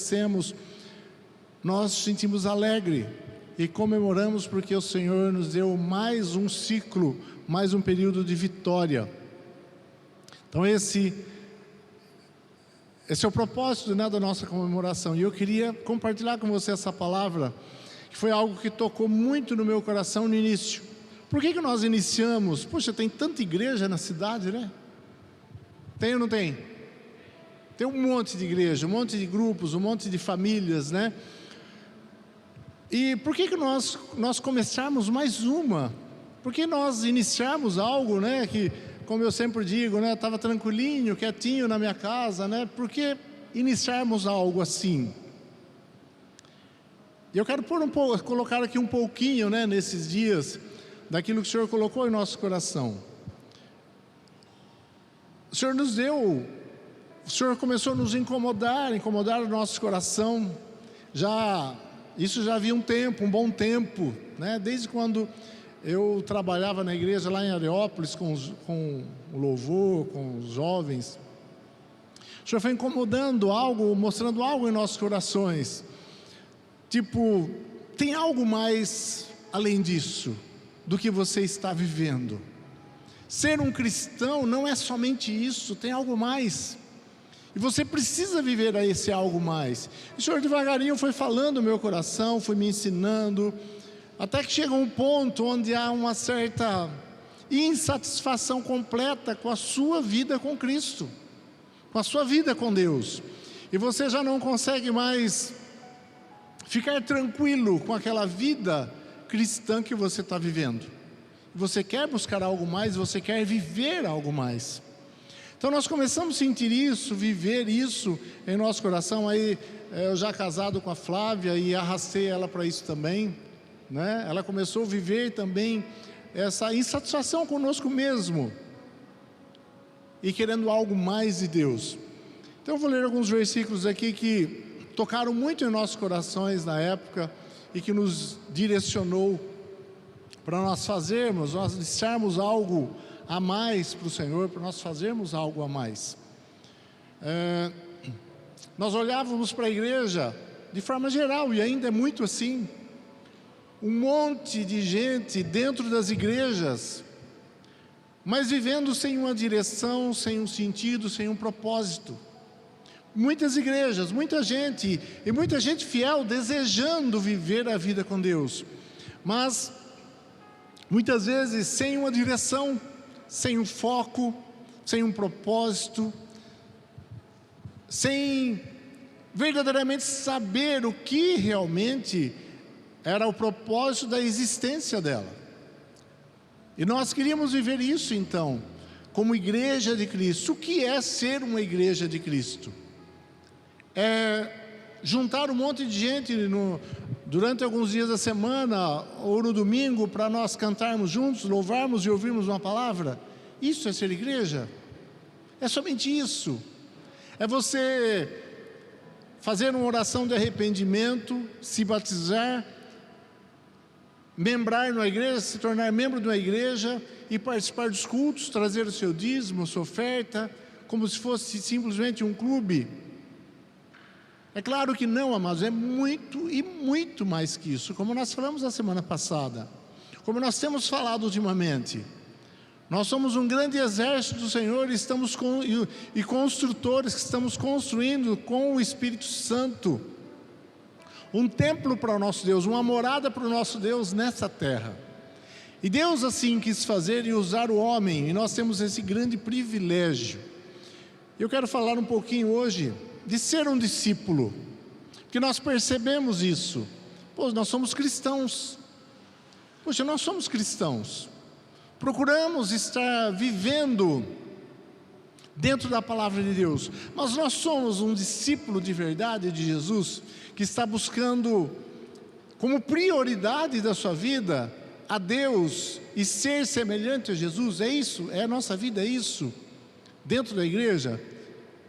acontecemos, nós nos sentimos alegres e comemoramos porque o Senhor nos deu mais um ciclo, mais um período de vitória. Então esse é o propósito, né, da nossa comemoração. E eu queria compartilhar com você essa palavra, que foi algo que tocou muito no meu coração no início. Por que nós iniciamos? Poxa, tem tanta igreja na cidade, né? Tem ou não tem? Tem um monte de igreja, um monte de grupos, um monte de famílias, né? E por que nós começarmos mais uma? Por que nós iniciarmos algo, né, que, como eu sempre digo, né, estava tranquilinho, quietinho na minha casa, né? Por que iniciarmos algo assim? E eu quero colocar aqui um pouquinho, né, nesses dias, daquilo que o Senhor colocou em nosso coração. O Senhor nos deu, o Senhor começou a nos incomodar o nosso coração. Isso já havia um bom tempo, né? Desde quando eu trabalhava na igreja lá em Areópolis com o louvor, com os jovens. O Senhor foi incomodando algo, mostrando algo em nossos corações. Tipo, tem algo mais além disso, do que você está vivendo. Ser um cristão não é somente isso, tem algo mais. E você precisa viver a esse algo mais. O Senhor devagarinho foi falando no meu coração, foi me ensinando, até que chega um ponto onde há uma certa insatisfação completa com a sua vida com Cristo, com a sua vida com Deus. E você já não consegue mais ficar tranquilo com aquela vida cristã que você está vivendo. Você quer buscar algo mais, você quer viver algo mais. Então nós começamos a sentir isso, viver isso em nosso coração. Aí eu já casado com a Flávia e arrastei ela para isso também, né? Ela começou a viver também essa insatisfação conosco mesmo e querendo algo mais de Deus. Então eu vou ler alguns versículos aqui que tocaram muito em nossos corações na época e que nos direcionou para nós deixarmos algo a mais para o Senhor, para nós fazermos algo a mais. Nós olhávamos para a igreja de forma geral, e ainda é muito assim, um monte de gente dentro das igrejas, mas vivendo sem uma direção, sem um sentido, sem um propósito. Muitas igrejas, muita gente, e muita gente fiel, desejando viver a vida com Deus, mas muitas vezes sem uma direção, sem um foco, sem um propósito, sem verdadeiramente saber o que realmente era o propósito da existência dela. E nós queríamos viver isso então, como igreja de Cristo. O que é ser uma igreja de Cristo? É juntar um monte de gente durante alguns dias da semana ou no domingo para nós cantarmos juntos, louvarmos e ouvirmos uma palavra? Isso é ser igreja? É somente isso. É você fazer uma oração de arrependimento, se batizar, membrar numa igreja, se tornar membro de uma igreja e participar dos cultos, trazer o seu dízimo, a sua oferta, como se fosse simplesmente um clube? É claro que não, amados, é muito e muito mais que isso, como nós falamos na semana passada, como nós temos falado ultimamente. Nós somos um grande exército do Senhor e construtores que estamos construindo com o Espírito Santo um templo para o nosso Deus, uma morada para o nosso Deus nessa terra. E Deus assim quis fazer e usar o homem, e nós temos esse grande privilégio. Eu quero falar um pouquinho hoje de ser um discípulo, porque nós percebemos isso. Pô, nós somos cristãos. Poxa, nós somos cristãos. Procuramos estar vivendo dentro da palavra de Deus, mas nós somos um discípulo de verdade de Jesus, que está buscando como prioridade da sua vida a Deus e ser semelhante a Jesus. É isso? É a nossa vida, é isso? Dentro da igreja?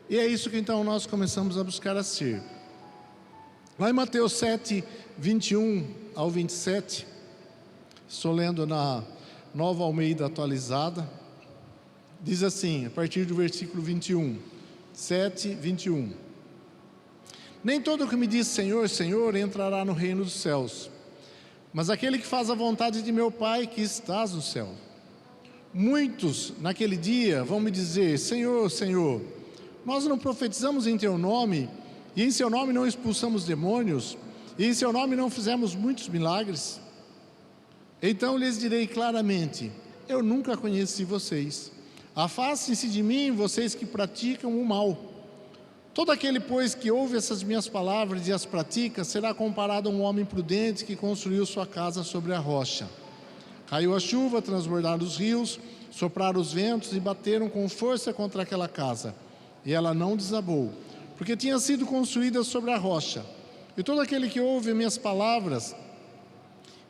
E é isso que então nós começamos a buscar a ser. Lá em Mateus 7, 21 ao 27, estou lendo na Nova Almeida Atualizada, diz assim, a partir do versículo 21, 7, 21. Nem todo o que me diz Senhor, Senhor entrará no reino dos céus, mas aquele que faz a vontade de meu Pai que estás no céu. Muitos naquele dia vão me dizer: Senhor, Senhor, nós não profetizamos em teu nome, e em seu nome não expulsamos demônios, e em seu nome não fizemos muitos milagres? Então lhes direi claramente: eu nunca conheci vocês. Afastem-se de mim, vocês que praticam o mal. Todo aquele, pois, que ouve essas minhas palavras e as pratica, será comparado a um homem prudente que construiu sua casa sobre a rocha. Caiu a chuva, transbordaram os rios, sopraram os ventos e bateram com força contra aquela casa. E ela não desabou, porque tinha sido construída sobre a rocha. E todo aquele que ouve minhas palavras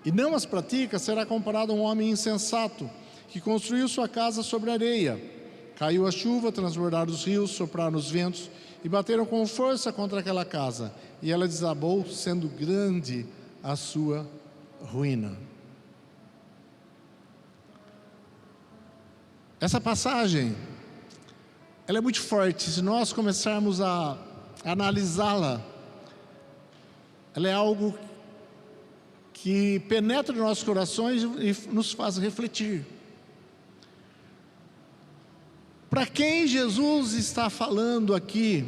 e não as pratica, será comparado a um homem insensato, que construiu sua casa sobre areia. Caiu a chuva, transbordaram os rios, sopraram os ventos e bateram com força contra aquela casa. E ela desabou, sendo grande a sua ruína. Essa passagem, ela é muito forte. Se nós começarmos a analisá-la, ela é algo que penetra nos nossos corações e nos faz refletir. Para quem Jesus está falando aqui?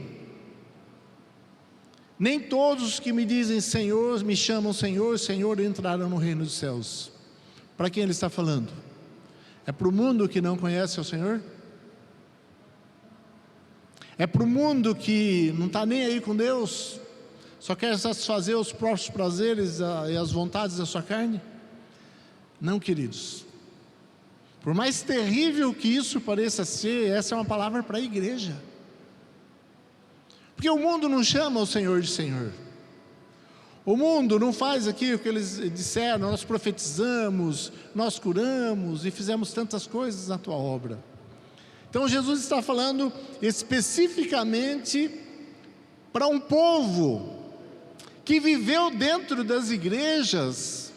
Nem todos os que me dizem Senhor, me chamam Senhor, Senhor, entrarão no reino dos céus. Para quem ele está falando? É para o mundo que não conhece o Senhor? É para o mundo que não está nem aí com Deus? Só quer satisfazer os próprios prazeres e as vontades da sua carne? Não, queridos. Por mais terrível que isso pareça ser, essa é uma palavra para a igreja. Porque o mundo não chama o Senhor de Senhor. O mundo não faz aqui o que eles disseram: nós profetizamos, nós curamos e fizemos tantas coisas na tua obra. Então Jesus está falando especificamente para um povo que viveu dentro das igrejas,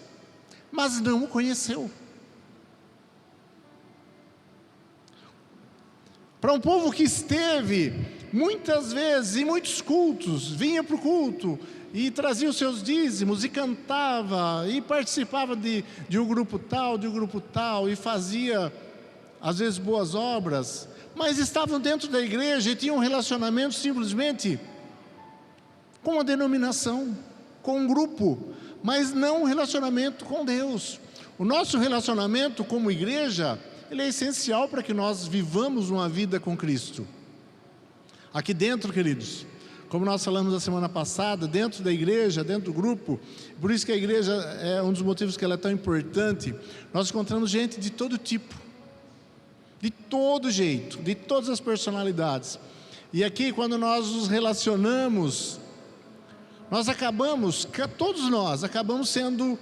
mas não o conheceu. Para um povo que esteve muitas vezes em muitos cultos, vinha para o culto e trazia os seus dízimos e cantava e participava de um grupo tal, e fazia às vezes boas obras, mas estavam dentro da igreja e tinham um relacionamento simplesmente com a denominação, com um grupo, mas não um relacionamento com Deus. O nosso relacionamento como igreja, ele é essencial para que nós vivamos uma vida com Cristo. Aqui dentro, queridos, como nós falamos na semana passada, dentro da igreja, dentro do grupo, por isso que a igreja é um dos motivos que ela é tão importante, nós encontramos gente de todo tipo, de todo jeito, de todas as personalidades. E aqui, quando nós nos relacionamos, todos nós acabamos sendo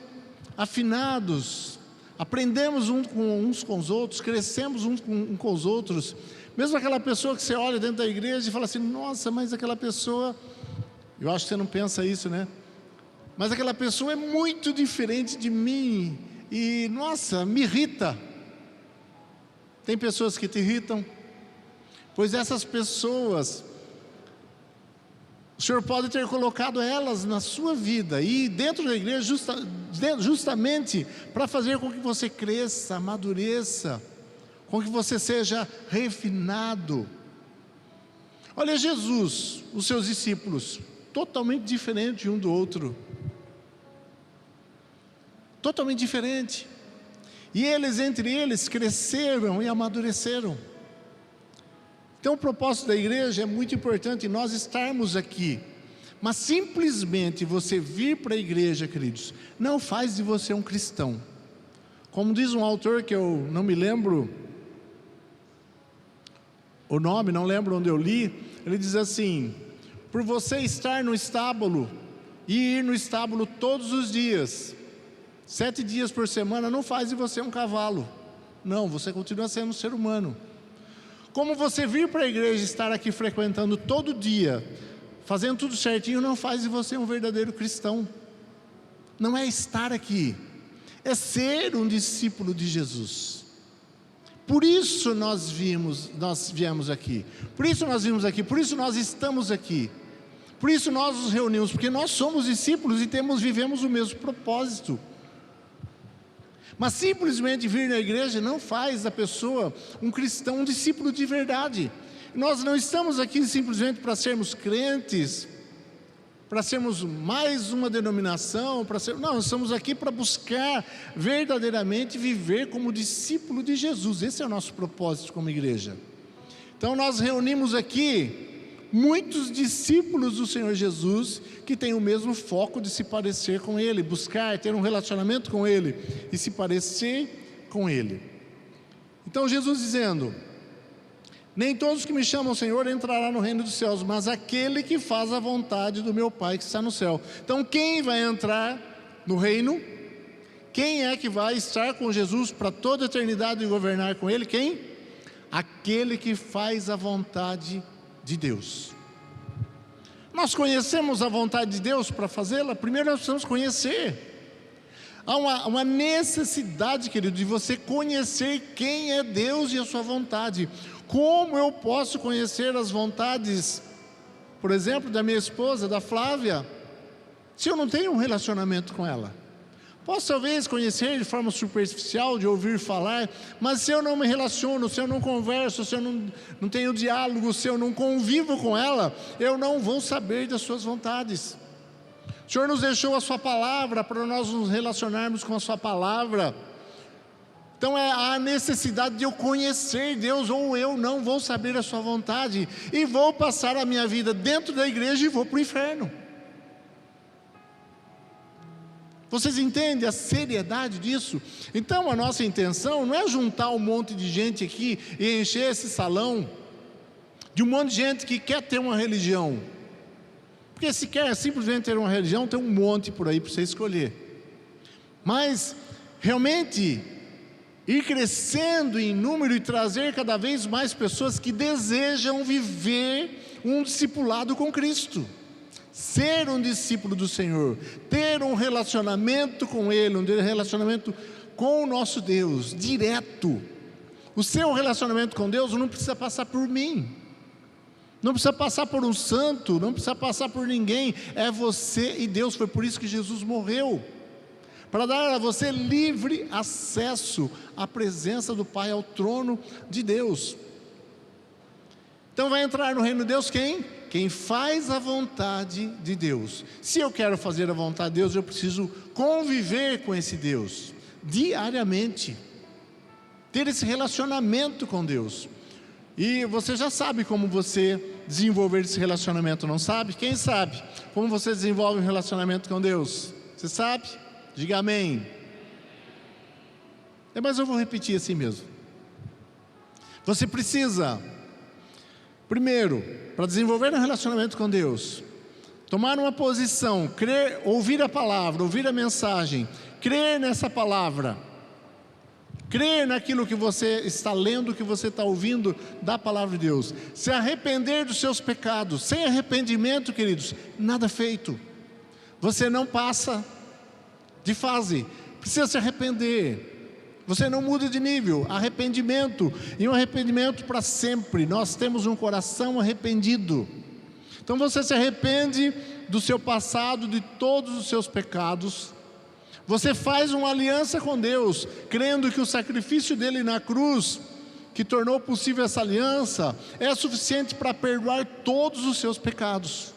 afinados, aprendemos uns com os outros, crescemos uns com os outros. Mesmo aquela pessoa que você olha dentro da igreja e fala assim: nossa, mas aquela pessoa, eu acho que você não pensa isso, né? Mas aquela pessoa é muito diferente de mim e, nossa, me irrita. Tem pessoas que te irritam? Pois essas pessoas, o Senhor pode ter colocado elas na sua vida e dentro da igreja justamente para fazer com que você cresça, amadureça, com que você seja refinado. Olha Jesus, os seus discípulos, totalmente diferente um do outro. Totalmente diferente. E entre eles, cresceram e amadureceram. Então o propósito da igreja é muito importante nós estarmos aqui. Mas simplesmente você vir para a igreja, queridos, não faz de você um cristão. Como diz um autor que eu não me lembro o nome, não lembro onde eu li, ele diz assim: por você estar no estábulo e ir no estábulo todos os dias, 7 dias por semana, não faz de você um cavalo. Não, você continua sendo um ser humano. Como você vir para a igreja e estar aqui frequentando todo dia, fazendo tudo certinho, não faz de você um verdadeiro cristão. Não é estar aqui, é ser um discípulo de Jesus. Por isso nós viemos aqui, por isso nós vimos aqui, por isso nós estamos aqui, Por isso nós nos reunimos, porque nós somos discípulos e vivemos o mesmo propósito. Mas simplesmente vir na igreja não faz da pessoa um cristão, um discípulo de verdade. Nós não estamos aqui simplesmente para sermos crentes, para sermos mais uma denominação, não, nós estamos aqui para buscar verdadeiramente viver como discípulo de Jesus. Esse é o nosso propósito como igreja. Então nós reunimos aqui muitos discípulos do Senhor Jesus que têm o mesmo foco de se parecer com Ele, buscar ter um relacionamento com Ele e se parecer com Ele. Então Jesus dizendo: nem todos que me chamam Senhor entrará no reino dos céus, mas aquele que faz a vontade do meu Pai que está no céu. Então quem vai entrar no reino? Quem é que vai estar com Jesus para toda a eternidade e governar com Ele? Quem? Aquele que faz a vontade de Deus. Nós conhecemos a vontade de Deus para fazê-la? Primeiro nós precisamos conhecer. Há uma necessidade, querido, de você conhecer quem é Deus e a sua vontade. Como eu posso conhecer as vontades, por exemplo, da minha esposa, da Flávia, se eu não tenho um relacionamento com ela? Posso talvez conhecer de forma superficial, de ouvir falar, mas se eu não me relaciono, se eu não converso, se eu não tenho diálogo, se eu não convivo com ela, eu não vou saber das suas vontades. O Senhor nos deixou a sua palavra para nós nos relacionarmos com a sua palavra. Então é a necessidade de eu conhecer Deus, ou eu não vou saber a sua vontade, e vou passar a minha vida dentro da igreja e vou para o inferno. Vocês entendem a seriedade disso? Então a nossa intenção não é juntar um monte de gente aqui e encher esse salão de um monte de gente que quer ter uma religião. Porque se quer simplesmente ter uma religião, tem um monte por aí para você escolher. Mas realmente ir crescendo em número e trazer cada vez mais pessoas que desejam viver um discipulado com Cristo. Ser um discípulo do Senhor, ter um relacionamento com Ele, um relacionamento com o nosso Deus, direto. O seu relacionamento com Deus não precisa passar por mim, não precisa passar por um santo, não precisa passar por ninguém, é você e Deus. Foi por isso que Jesus morreu, para dar a você livre acesso à presença do Pai, ao trono de Deus. Então vai entrar no reino de Deus quem? Quem faz a vontade de Deus. Se eu quero fazer a vontade de Deus, eu preciso conviver com esse Deus diariamente, ter esse relacionamento com Deus. E você já sabe como você desenvolver esse relacionamento, não sabe? Quem sabe como você desenvolve um relacionamento com Deus? Você sabe? Diga amém. Mas eu vou repetir assim mesmo. Você precisa, primeiro, para desenvolver um relacionamento com Deus, tomar uma posição, crer, ouvir a palavra, ouvir a mensagem, crer nessa palavra, crer naquilo que você está lendo, que você está ouvindo da palavra de Deus, se arrepender dos seus pecados. Sem arrependimento, queridos, nada feito. Você não passa de fase, precisa se arrepender. Você não muda de nível. Arrependimento, e um arrependimento para sempre. Nós temos um coração arrependido. Então você se arrepende do seu passado, de todos os seus pecados. Você faz uma aliança com Deus, crendo que o sacrifício dele na cruz, que tornou possível essa aliança, é suficiente para perdoar todos os seus pecados,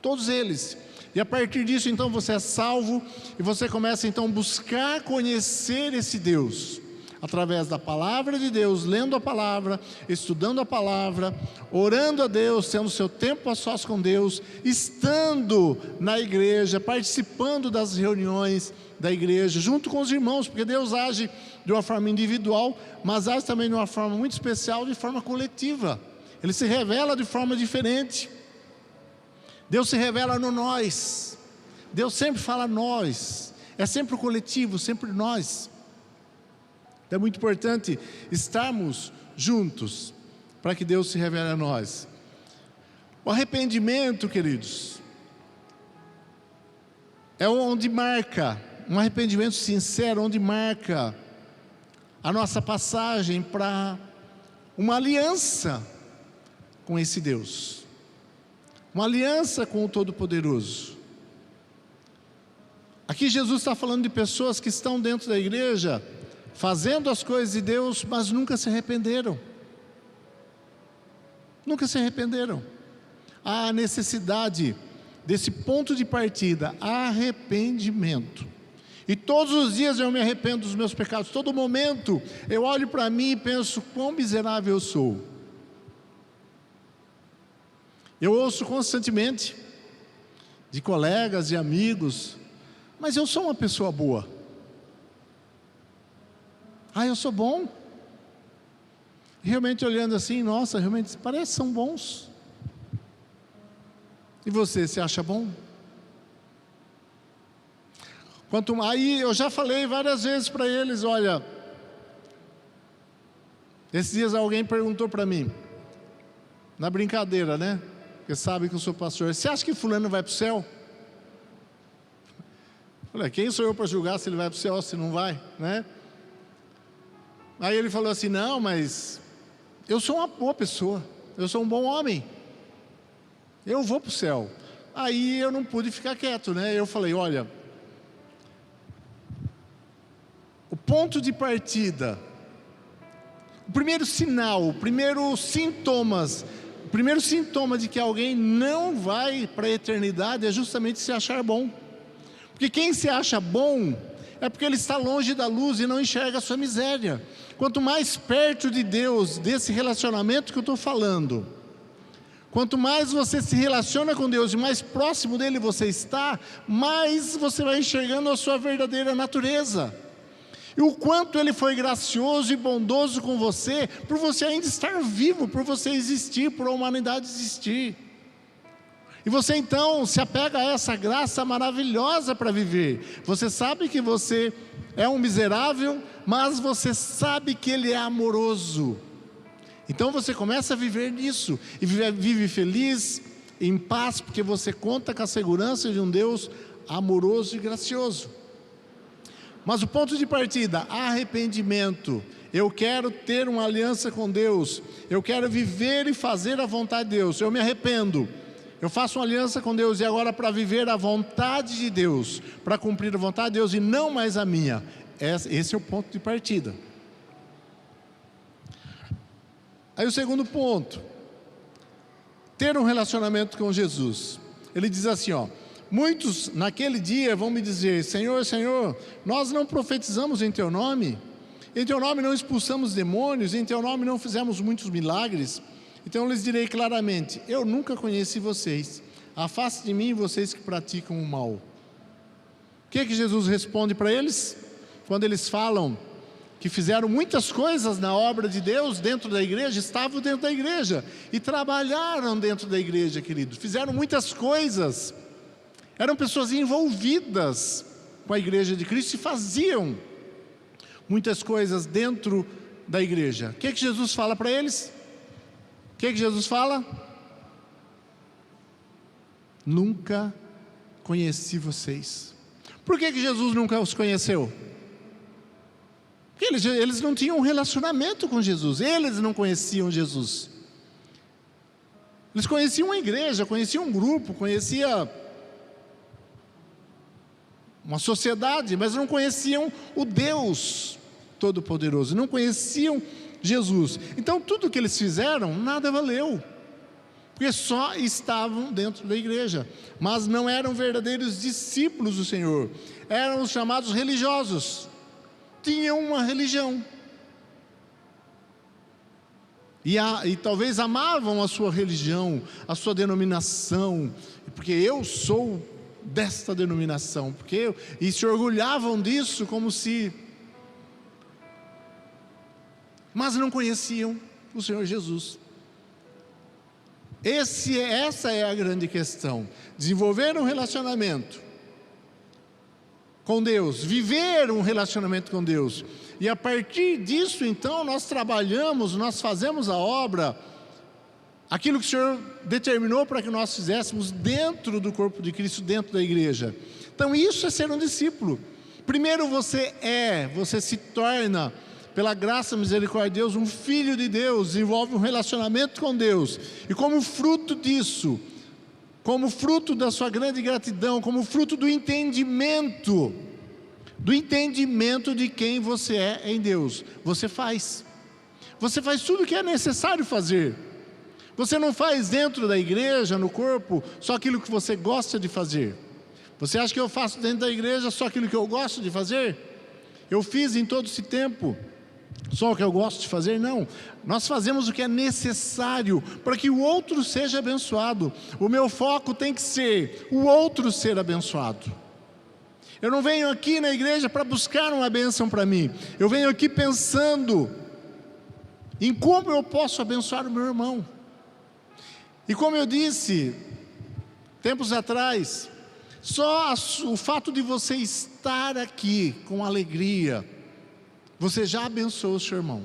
todos eles. E a partir disso então você é salvo, e você começa então a buscar conhecer esse Deus, através da palavra de Deus, lendo a palavra, estudando a palavra, orando a Deus, tendo seu tempo a sós com Deus, estando na igreja, participando das reuniões da igreja, junto com os irmãos, porque Deus age de uma forma individual, mas age também de uma forma muito especial, de forma coletiva. Ele se revela de forma diferente. Deus se revela no nós. Deus sempre fala nós. É sempre o coletivo, sempre nós. Então é muito importante estarmos juntos para que Deus se revele a nós. O arrependimento, queridos, é onde marca, um arrependimento sincero, onde marca a nossa passagem para uma aliança com esse Deus. uma aliança com o Todo-Poderoso. Aqui Jesus está falando de pessoas que estão dentro da igreja, fazendo as coisas de Deus, mas nunca se arrependeram. Nunca se arrependeram. Há a necessidade desse ponto de partida, arrependimento. E todos os dias eu me arrependo dos meus pecados. Todo momento eu olho para mim e penso, quão miserável eu sou. Eu ouço constantemente de colegas e amigos, mas eu sou uma pessoa boa. Eu sou bom. Realmente olhando assim, nossa, realmente parece que são bons. E você, se acha bom? Aí eu já falei várias vezes para eles, olha, esses dias alguém perguntou para mim, na brincadeira, né? Porque sabe que eu sou pastor, você acha que fulano vai para o céu? Olha, quem sou eu para julgar se ele vai para o céu ou se não vai, né? Aí ele falou assim, não, mas eu sou uma boa pessoa, eu sou um bom homem, eu vou para o céu. Aí eu não pude ficar quieto, né? Eu falei, olha, o ponto de partida, o primeiro sinal, o primeiro sintoma de que alguém não vai para a eternidade é justamente se achar bom. Porque quem se acha bom é porque ele está longe da luz e não enxerga a sua miséria. Quanto mais perto de Deus, desse relacionamento que eu estou falando, quanto mais você se relaciona com Deus e mais próximo dele você está, mais você vai enxergando a sua verdadeira natureza. E o quanto ele foi gracioso e bondoso com você, por você ainda estar vivo, por você existir, por a humanidade existir. E você então se apega a essa graça maravilhosa para viver. Você sabe que você é um miserável, mas você sabe que ele é amoroso. Então você começa a viver nisso, e vive feliz, em paz, porque você conta com a segurança de um Deus amoroso e gracioso. Mas o ponto de partida, arrependimento. Eu quero ter uma aliança com Deus, eu quero viver e fazer a vontade de Deus. Eu me arrependo, eu faço uma aliança com Deus, e agora para viver a vontade de Deus, para cumprir a vontade de Deus e não mais a minha. Esse é o ponto de partida. Aí o segundo ponto, ter um relacionamento com Jesus. Ele diz assim, muitos naquele dia vão me dizer, Senhor, Senhor, nós não profetizamos em Teu nome? Em Teu nome não expulsamos demônios? Em Teu nome não fizemos muitos milagres? Então eu lhes direi claramente, eu nunca conheci vocês, afaste de mim vocês que praticam o mal. O que Jesus responde para eles? Quando eles falam que fizeram muitas coisas na obra de Deus dentro da igreja, estavam dentro da igreja e trabalharam dentro da igreja, queridos, fizeram muitas coisas, eram pessoas envolvidas com a igreja de Cristo e faziam muitas coisas dentro da igreja. O que Jesus fala para eles? O que Jesus fala? Nunca conheci vocês. Por que Jesus nunca os conheceu? Porque eles não tinham um relacionamento com Jesus, eles não conheciam Jesus. Eles conheciam a igreja, conheciam um grupo, conheciam uma sociedade, mas não conheciam o Deus Todo-Poderoso, não conheciam Jesus. Então tudo que eles fizeram, nada valeu, porque só estavam dentro da igreja, mas não eram verdadeiros discípulos do Senhor, eram os chamados religiosos, tinham uma religião, e talvez amavam a sua religião, a sua denominação, porque eu sou desta denominação, e se orgulhavam disso como se... mas não conheciam o Senhor Jesus. Essa é a grande questão, desenvolver um relacionamento com Deus, viver um relacionamento com Deus, e a partir disso então nós trabalhamos, nós fazemos a obra, aquilo que o Senhor determinou para que nós fizéssemos dentro do corpo de Cristo, dentro da igreja. Então isso é ser um discípulo. Primeiro você se torna, pela graça e misericórdia de Deus, um filho de Deus, desenvolve um relacionamento com Deus, e como fruto disso, como fruto da sua grande gratidão, como fruto do entendimento de quem você é em Deus, você faz tudo o que é necessário fazer. Você não faz dentro da igreja, no corpo, só aquilo que você gosta de fazer. Você acha que eu faço dentro da igreja só aquilo que eu gosto de fazer? Eu fiz em todo esse tempo só o que eu gosto de fazer? Não, nós fazemos o que é necessário para que o outro seja abençoado. O meu foco tem que ser o outro ser abençoado. Eu não venho aqui na igreja para buscar uma bênção para mim. Eu venho aqui pensando em como eu posso abençoar o meu irmão. E como eu disse tempos atrás, só o fato de você estar aqui com alegria, você já abençoou o seu irmão.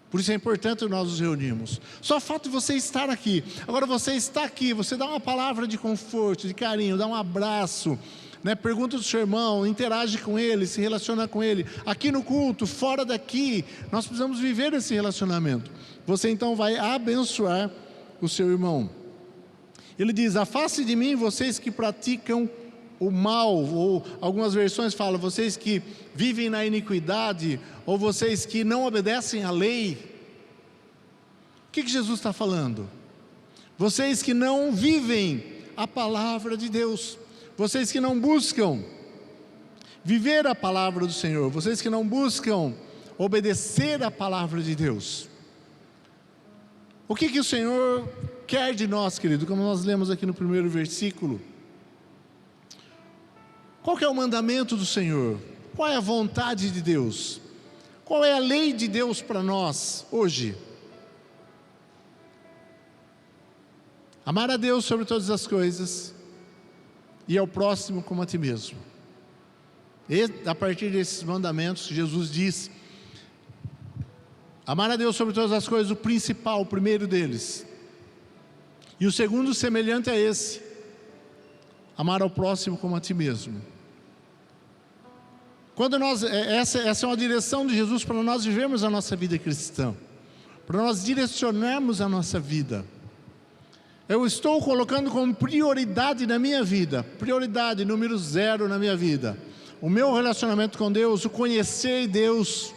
Por isso é importante nós nos reunirmos. Só o fato de você estar aqui. Agora você está aqui, você dá uma palavra de conforto, de carinho, dá um abraço, né? Pergunta do seu irmão, interage com ele, se relaciona com ele. Aqui no culto, fora daqui, nós precisamos viver esse relacionamento. Você então vai abençoar o seu irmão. Ele diz: afaste de mim vocês que praticam o mal, ou algumas versões falam, vocês que vivem na iniquidade, ou vocês que não obedecem à lei. O que Jesus está falando? Vocês que não vivem a palavra de Deus, vocês que não buscam viver a palavra do Senhor, vocês que não buscam obedecer a palavra de Deus. O que o Senhor quer de nós, querido? Como nós lemos aqui no primeiro versículo, qual que é o mandamento do Senhor? Qual é a vontade de Deus? Qual é a lei de Deus para nós hoje? Amar a Deus sobre todas as coisas e ao próximo como a ti mesmo. E a partir desses mandamentos, Jesus diz: amar a Deus sobre todas as coisas, o principal, o primeiro deles. E o segundo semelhante a esse: amar ao próximo como a ti mesmo. Quando essa é uma direção de Jesus para nós vivermos a nossa vida cristã, para nós direcionarmos a nossa vida. Eu estou colocando como prioridade na minha vida, prioridade número 0 na minha vida, o meu relacionamento com Deus, o conhecer Deus,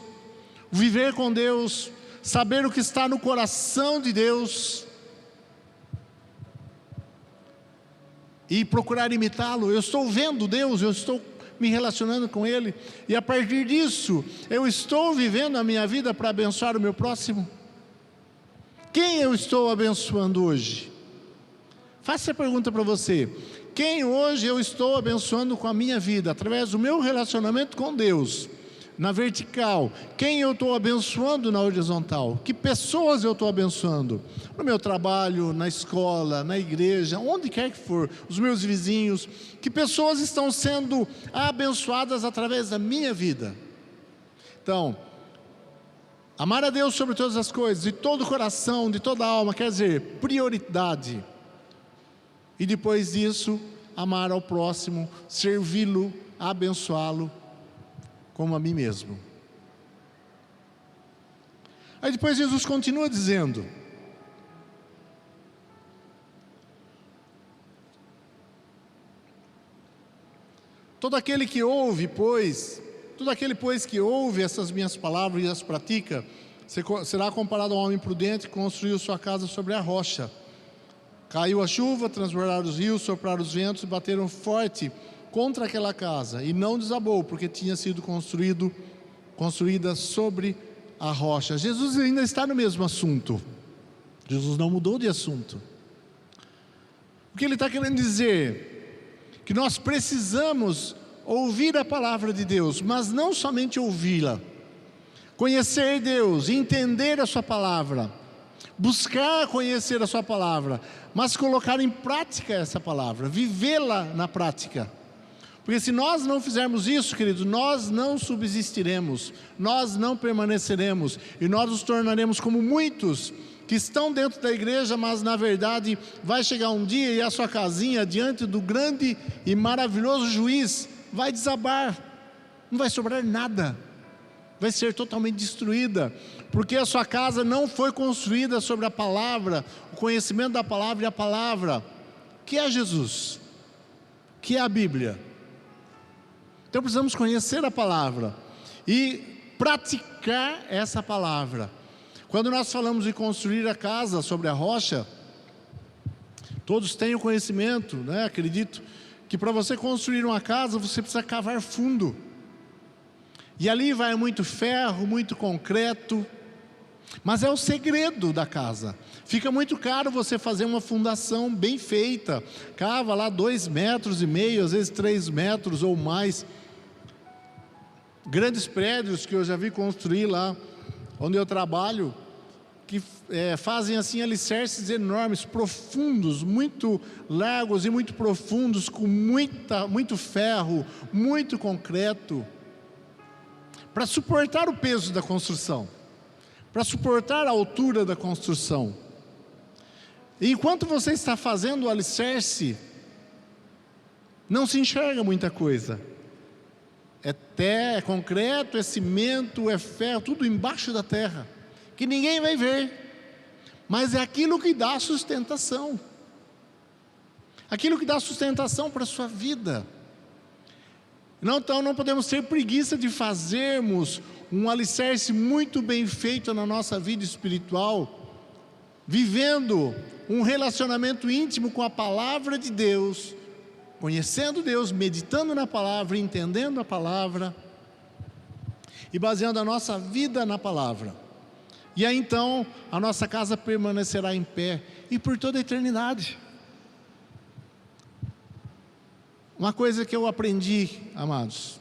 o viver com Deus, saber o que está no coração de Deus e procurar imitá-lo. Eu estou vendo Deus, eu estou me relacionando com Ele, e a partir disso, eu estou vivendo a minha vida para abençoar o meu próximo. Quem eu estou abençoando hoje? Faça essa pergunta para você: quem hoje eu estou abençoando com a minha vida, através do meu relacionamento com Deus, na vertical? Quem eu estou abençoando na horizontal? Que pessoas eu estou abençoando? No meu trabalho, na escola, na igreja, onde quer que for, os meus vizinhos. Que pessoas estão sendo abençoadas através da minha vida? Então, amar a Deus sobre todas as coisas, de todo o coração, de toda a alma, quer dizer, prioridade. E depois disso, amar ao próximo, servi-lo, abençoá-lo, como a mim mesmo. Aí depois Jesus continua dizendo: todo aquele que ouve essas minhas palavras e as pratica, será comparado a um homem prudente que construiu sua casa sobre a rocha. Caiu a chuva, transbordaram os rios, sopraram os ventos e bateram forte contra aquela casa, e não desabou, porque tinha sido construída sobre a rocha. Jesus ainda está no mesmo assunto. Jesus não mudou de assunto. O que ele está querendo dizer? Que nós precisamos ouvir a palavra de Deus, mas não somente ouvi-la. Conhecer Deus, entender a sua palavra, buscar conhecer a sua palavra, mas colocar em prática essa palavra, vivê-la na prática. Porque se nós não fizermos isso, queridos, nós não subsistiremos, nós não permaneceremos, e nós nos tornaremos como muitos que estão dentro da igreja, mas na verdade vai chegar um dia e a sua casinha diante do grande e maravilhoso juiz vai desabar, não vai sobrar nada, vai ser totalmente destruída, porque a sua casa não foi construída sobre a palavra, o conhecimento da palavra e a palavra que é Jesus, que é a Bíblia. Então precisamos conhecer a palavra e praticar essa palavra. Quando nós falamos de construir a casa sobre a rocha, todos têm o conhecimento, né? Acredito que para você construir uma casa, você precisa cavar fundo. E ali vai muito ferro, muito concreto, mas é o segredo da casa. Fica muito caro você fazer uma fundação bem feita, cava lá 2,5 metros, às vezes 3 metros ou mais. Grandes prédios que eu já vi construir lá onde eu trabalho, que fazem assim alicerces enormes, profundos, muito largos e muito profundos, com muito ferro, muito concreto, para suportar o peso da construção, para suportar a altura da construção. E enquanto você está fazendo o alicerce, não se enxerga muita coisa. É concreto, é cimento, é ferro, tudo embaixo da terra, que ninguém vai ver, mas é aquilo que dá sustentação, aquilo que dá sustentação para a sua vida. Então não podemos ter preguiça de fazermos um alicerce muito bem feito na nossa vida espiritual, vivendo um relacionamento íntimo com a palavra de Deus, conhecendo Deus, meditando na palavra, entendendo a palavra e baseando a nossa vida na palavra. E aí então a nossa casa permanecerá em pé e por toda a eternidade. Uma coisa que eu aprendi, amados,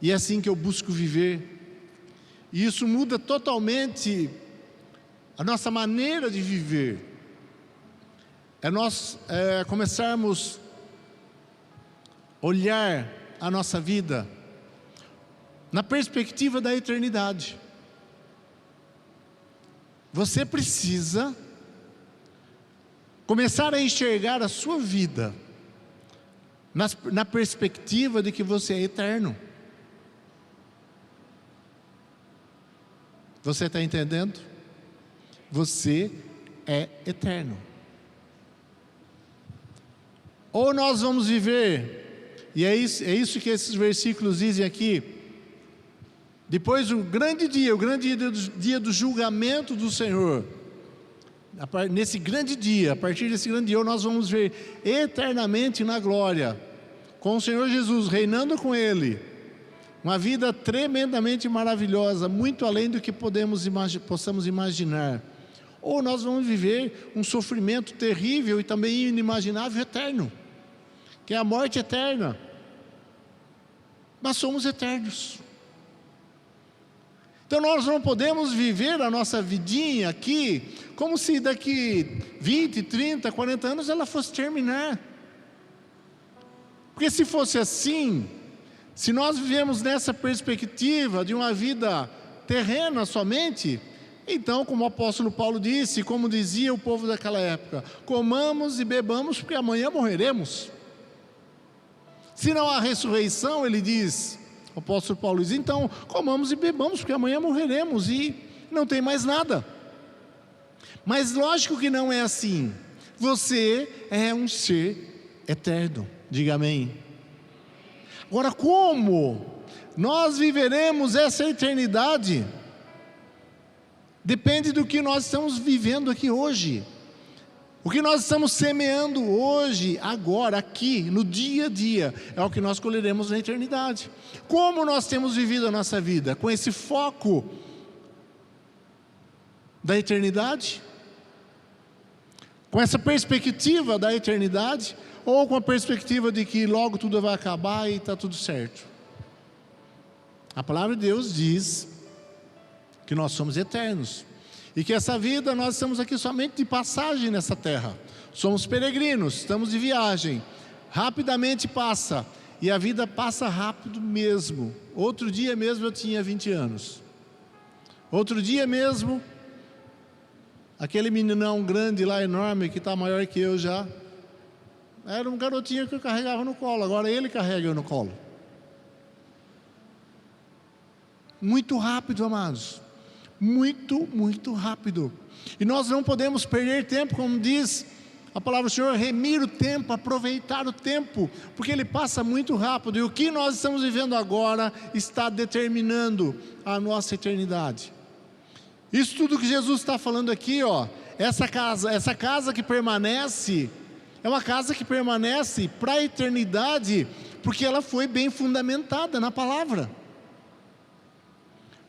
e é assim que eu busco viver, e isso muda totalmente a nossa maneira de viver, é nós começarmos a olhar a nossa vida na perspectiva da eternidade. Você precisa começar a enxergar a sua vida na perspectiva de que você é eterno. Você está entendendo? Você é eterno. Ou nós vamos viver, e é isso que esses versículos dizem aqui, depois do grande dia do julgamento do Senhor, nesse grande dia, a partir desse grande dia, nós vamos ver eternamente na glória, com o Senhor Jesus, reinando com Ele, uma vida tremendamente maravilhosa, muito além do que possamos imaginar. Ou nós vamos viver um sofrimento terrível e também inimaginável eterno, que é a morte eterna. Mas somos eternos. Então nós não podemos viver a nossa vidinha aqui como se daqui 20, 30, 40 anos ela fosse terminar. Porque se fosse assim, se nós vivemos nessa perspectiva de uma vida terrena somente, então, como o apóstolo Paulo disse, como dizia o povo daquela época, comamos e bebamos porque amanhã morreremos. Se não há ressurreição, ele diz, o apóstolo Paulo diz, então comamos e bebamos porque amanhã morreremos e não tem mais nada. Mas lógico que não é assim. Você é um ser eterno, diga amém. Agora, como nós viveremos essa eternidade? Depende do que nós estamos vivendo aqui hoje. O que nós estamos semeando hoje, agora, aqui, no dia a dia, é o que nós colheremos na eternidade. Como nós temos vivido a nossa vida? Com esse foco da eternidade? Com essa perspectiva da eternidade? Ou com a perspectiva de que logo tudo vai acabar e está tudo certo? A palavra de Deus diz que nós somos eternos. E que essa vida, nós estamos aqui somente de passagem nessa terra. Somos peregrinos, estamos de viagem. Rapidamente passa. E a vida passa rápido mesmo. Outro dia mesmo eu tinha 20 anos. Outro dia mesmo, aquele meninão grande lá, enorme, que está maior que eu já, era um garotinho que eu carregava no colo. Agora ele carrega eu no colo. Muito rápido, amados. Muito, muito rápido. E nós não podemos perder tempo, como diz A palavra do Senhor é remir o tempo, aproveitar o tempo, porque ele passa muito rápido, e o que nós estamos vivendo agora está determinando a nossa eternidade. Isso tudo que Jesus está falando aqui, ó, essa casa que permanece, é uma casa que permanece para a eternidade, porque ela foi bem fundamentada na palavra.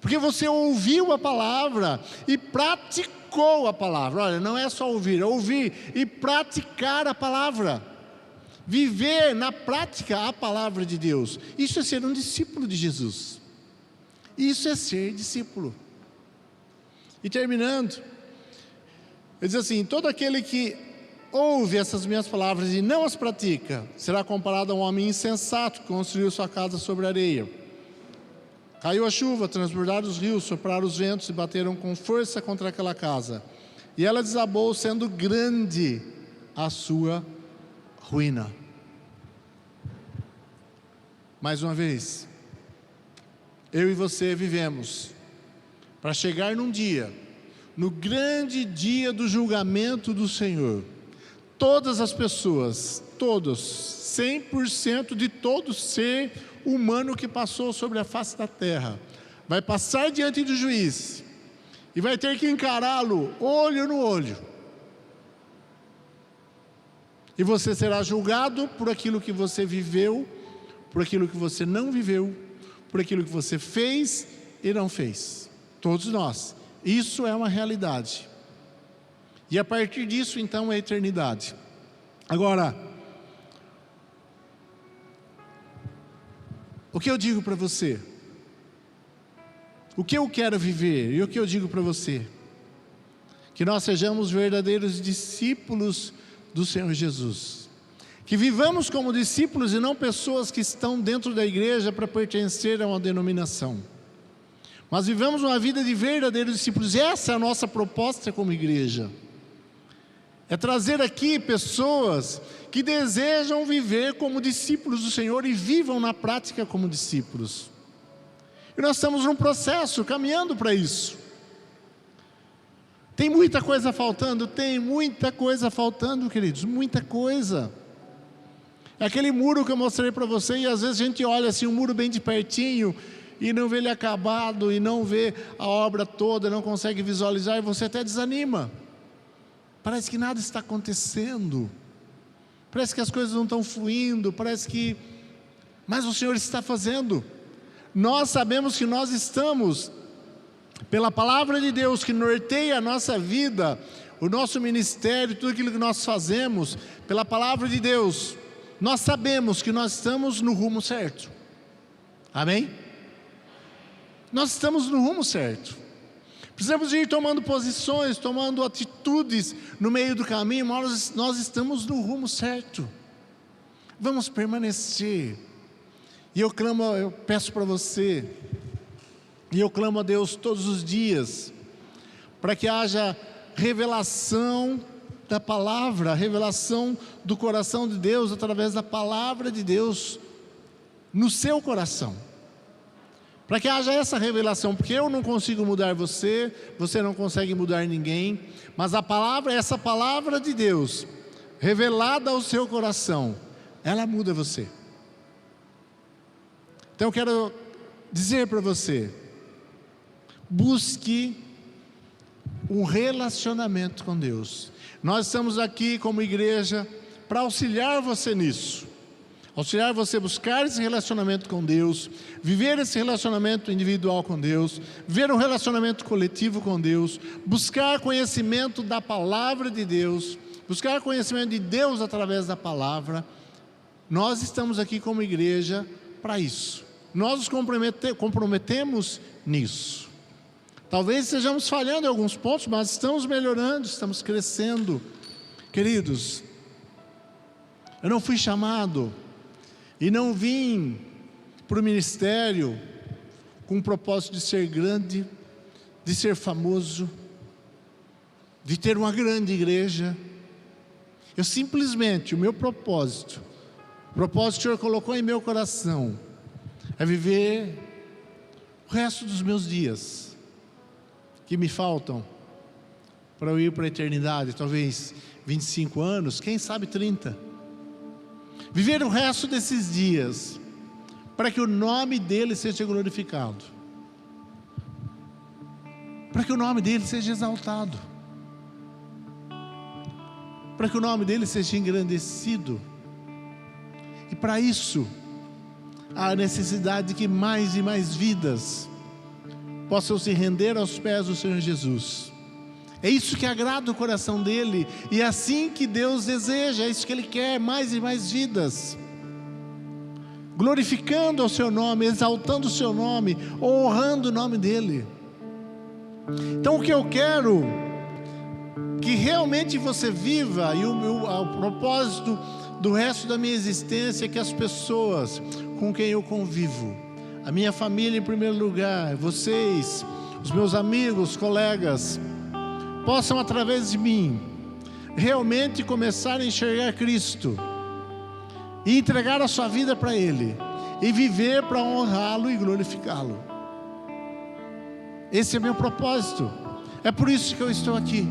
Porque você ouviu a palavra e praticou a palavra. Olha, não é só ouvir, é ouvir e praticar a palavra. Viver na prática a palavra de Deus. Isso é ser um discípulo de Jesus. Isso é ser discípulo. E terminando, ele diz assim: todo aquele que ouve essas minhas palavras e não as pratica, será comparado a um homem insensato que construiu sua casa sobre areia. Caiu a chuva, transbordaram os rios, sopraram os ventos e bateram com força contra aquela casa. E ela desabou, sendo grande a sua ruína. Mais uma vez, eu e você vivemos para chegar num dia, no grande dia do julgamento do Senhor. Todas as pessoas, todos, 100% de todo ser humano que passou sobre a face da terra, vai passar diante do juiz e vai ter que encará-lo olho no olho. E você será julgado por aquilo que você viveu, por aquilo que você não viveu, por aquilo que você fez e não fez. Todos nós. Isso é uma realidade. E a partir disso, então, é a eternidade. Agora, o que eu digo para você? O que eu quero viver e o que eu digo para você? Que nós sejamos verdadeiros discípulos do Senhor Jesus. Que vivamos como discípulos e não pessoas que estão dentro da igreja para pertencer a uma denominação. Mas vivamos uma vida de verdadeiros discípulos. E essa é a nossa proposta como igreja. É trazer aqui pessoas que desejam viver como discípulos do Senhor e vivam na prática como discípulos. E nós estamos num processo, caminhando para isso. Tem muita coisa faltando? Tem muita coisa faltando, queridos, muita coisa. É aquele muro que eu mostrei para você, e às vezes a gente olha assim, um muro bem de pertinho, e não vê ele acabado, e não vê a obra toda, não consegue visualizar, e você até desanima. Parece que nada está acontecendo, parece que as coisas não estão fluindo, mas o Senhor está fazendo. Nós sabemos que nós estamos, pela palavra de Deus que norteia a nossa vida, o nosso ministério, tudo aquilo que nós fazemos, pela palavra de Deus, nós sabemos que nós estamos no rumo certo. Amém? Nós estamos no rumo certo. Precisamos ir tomando posições, tomando atitudes no meio do caminho, mas nós estamos no rumo certo. Vamos permanecer. E eu peço para você, e eu clamo a Deus todos os dias, para que haja revelação da palavra, revelação do coração de Deus, através da palavra de Deus, no seu coração. Para que haja essa revelação, porque eu não consigo mudar você, você não consegue mudar ninguém, mas a palavra, essa palavra de Deus, revelada ao seu coração, ela muda você. Então eu quero dizer para você, busque um relacionamento com Deus. Nós estamos aqui como igreja para auxiliar você nisso. Auxiliar você a buscar esse relacionamento com Deus, viver esse relacionamento individual com Deus, viver um relacionamento coletivo com Deus, buscar conhecimento da palavra de Deus, buscar conhecimento de Deus através da palavra. Nós estamos aqui como igreja para isso. Nós nos comprometemos nisso. Talvez estejamos falhando em alguns pontos, mas estamos melhorando, estamos crescendo. Queridos, eu não fui chamado e não vim para o ministério com o propósito de ser grande, de ser famoso, de ter uma grande igreja. Eu simplesmente, o meu propósito, o propósito que o Senhor colocou em meu coração, é viver o resto dos meus dias que me faltam para eu ir para a eternidade, talvez 25 anos, quem sabe 30. Viver o resto desses dias para que o nome dele seja glorificado, para que o nome dele seja exaltado, para que o nome dele seja engrandecido. E para isso há a necessidade de que mais e mais vidas possam se render aos pés do Senhor Jesus. É isso que agrada o coração dele, e é assim que Deus deseja, é isso que ele quer, mais e mais vidas, glorificando o seu nome, exaltando o seu nome, honrando o nome dele. Então o que eu quero que realmente você viva, e o propósito do resto da minha existência é que as pessoas com quem eu convivo, a minha família em primeiro lugar, vocês, os meus amigos, colegas, possam através de mim realmente começar a enxergar Cristo e entregar a sua vida para Ele e viver para honrá-lo e glorificá-lo. Esse é meu propósito. É por isso que eu estou aqui,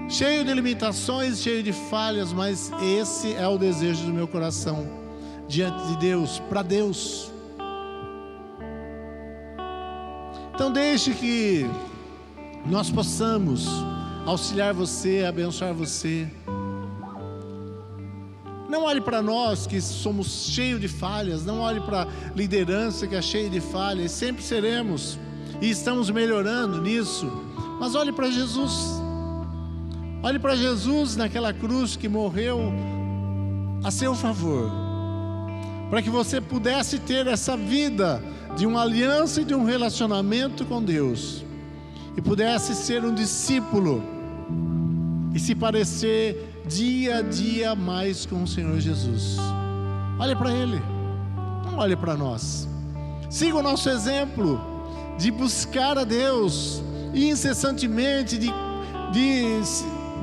cheio de limitações, cheio de falhas, mas esse é o desejo do meu coração diante de Deus, para Deus. Então deixe que nós possamos auxiliar você, abençoar você. Não olhe para nós que somos cheios de falhas, não olhe para a liderança que é cheia de falhas, sempre seremos, e estamos melhorando nisso, mas olhe para Jesus. Olhe para Jesus naquela cruz que morreu a seu favor, para que você pudesse ter essa vida de uma aliança e de um relacionamento com Deus, e pudesse ser um discípulo e se parecer dia a dia mais com o Senhor Jesus. Olhe para Ele, não olhe para nós. Siga o nosso exemplo de buscar a Deus incessantemente, de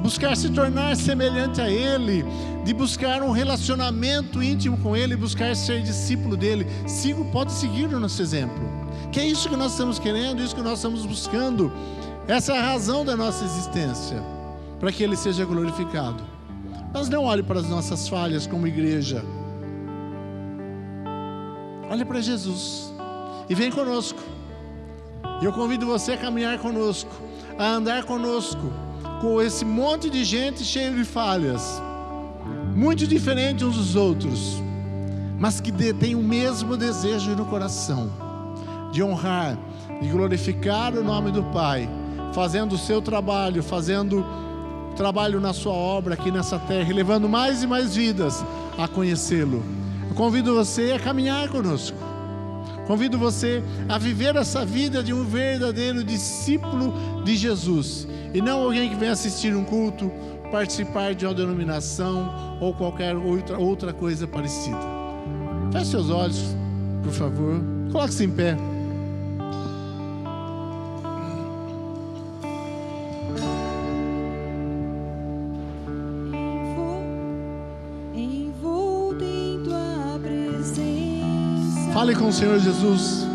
buscar se tornar semelhante a Ele, de buscar um relacionamento íntimo com Ele, buscar ser discípulo dEle. Pode seguir o nosso exemplo, que é isso que nós estamos querendo, isso que nós estamos buscando. Essa é a razão da nossa existência, para que Ele seja glorificado. Mas não olhe para as nossas falhas como igreja, olhe para Jesus e vem conosco. E eu convido você a caminhar conosco, a andar conosco, com esse monte de gente cheio de falhas, muito diferente uns dos outros, mas que tem o mesmo desejo no coração, de honrar, de glorificar o nome do Pai, fazendo o seu trabalho, fazendo trabalho na sua obra aqui nessa terra, e levando mais e mais vidas a conhecê-lo. Eu convido você a caminhar conosco, convido você a viver essa vida de um verdadeiro discípulo de Jesus, e não alguém que vem assistir um culto, participar de uma denominação ou qualquer outra coisa parecida. Feche seus olhos, por favor, coloque-se em pé. Fale com o Senhor Jesus.